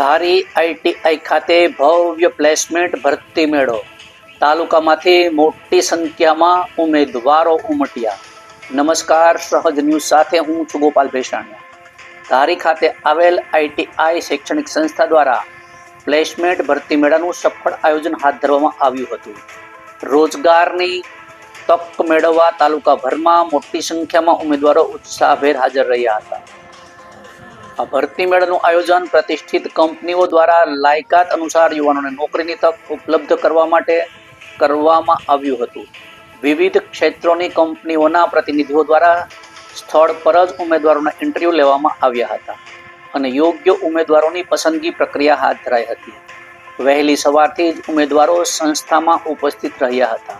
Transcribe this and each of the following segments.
ધારી ITI ખાતે ભવ્ય placement ભરતી મેળો. તાલુકામાંથી મોટી સંખ્યામાં ઉમેદવારો ઉમટ્યા. નમસ્કાર, સહજ ન્યૂઝ સાથે હું છું ગોપાલ ભેસાણીયા. ધારી ખાતે આવેલ આઈટીઆઈ શૈક્ષણિક સંસ્થા દ્વારા પ્લેસમેન્ટ ભરતી મેળાનું સફળ આયોજન હાથ ધરવામાં આવ્યું હતું. રોજગારની તક મેળવવા તાલુકાભરમાં મોટી સંખ્યામાં ઉમેદવારો ઉત્સાહભેર હાજર રહ્યા હતા. આ ભરતી મેળાનું આયોજન પ્રતિષ્ઠિત કંપનીઓ દ્વારા લાયકાત અનુસાર યુવાનોને નોકરીની તક ઉપલબ્ધ કરવા માટે કરવામાં આવ્યું હતું. વિવિધ ક્ષેત્રોની કંપનીઓના પ્રતિનિધિઓ દ્વારા સ્થળ પર જ ઉમેદવારોના ઇન્ટરવ્યૂ લેવામાં આવ્યા હતા અને યોગ્ય ઉમેદવારોની પસંદગી પ્રક્રિયા હાથ ધરાઈ હતી. વહેલી સવારથી જ ઉમેદવારો સંસ્થામાં ઉપસ્થિત રહ્યા હતા.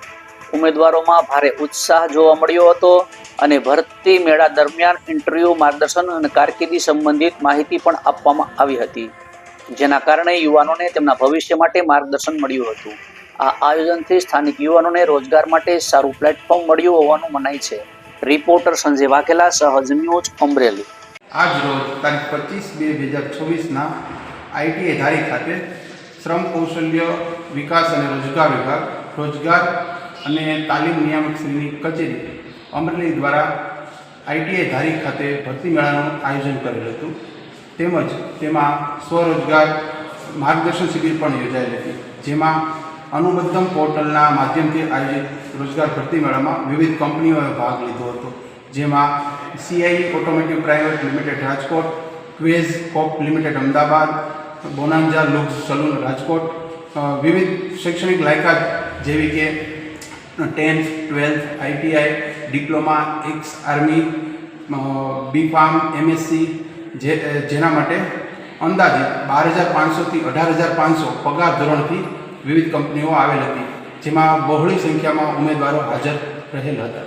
ઉમેદવારોમાં ભારે ઉત્સાહ જોવા મળ્યો હતો અને ભરતી મેળા દરમિયાન ઇન્ટરવ્યૂ, માર્ગદર્શન અને કારકિર્દી સંબંધિત માહિતી પણ આપવામાં આવી હતી, જેના કારણે યુવાનોને તેમના ભવિષ્ય માટે માર્ગદર્શન મળ્યું હતું. આ આયોજનથી સ્થાનિક યુવાનોને રોજગાર માટે સારું પ્લેટફોર્મ મળ્યું હોવાનું મનાય છે. રિપોર્ટર સંજય વાઘેલા, સહજ ન્યૂઝ, અમરેલી. આજ રોજ તારીખ 25/2/2024ના આઈટીઆઈ ધારી ખાતે શ્રમ કૌશલ્ય વિકાસ અને રોજગાર વિભાગ, રોજગાર અને તાલીમ નિયામક શ્રીની કચેરી અમરેલી દ્વારા આઈટીઆઈ ધારી ખાતે ભરતી મેળાનું આયોજન કરેલ હતું. તેમજ તેમાં સ્વરોજગાર માર્ગદર્શન શિબિર પણ યોજાયેલી હતી, જેમાં અનુબંધમ પોર્ટલના માધ્યમથી આયોજિત રોજગાર ભરતી મેળામાં વિવિધ કંપનીઓએ ભાગ લીધો હતો, જેમાં CI automotive private limited Rajkot, ક્વેઝ કોપ limited Ahmedabad, Bonanza Looks salon Rajkot, વિવિધ શૈક્ષણિક લાયકાત જેવી કે 10th, 12th, ITI, diploma, ex army, B Pharm, MSc, જેના માટે અંદાજિત 12,500થી 18,500 પગાર ધોરણથી વિવિધ કંપનીઓ આવેલ હતી, જેમાં બહોળી સંખ્યામાં ઉમેદવારો હાજર રહેલ હતા.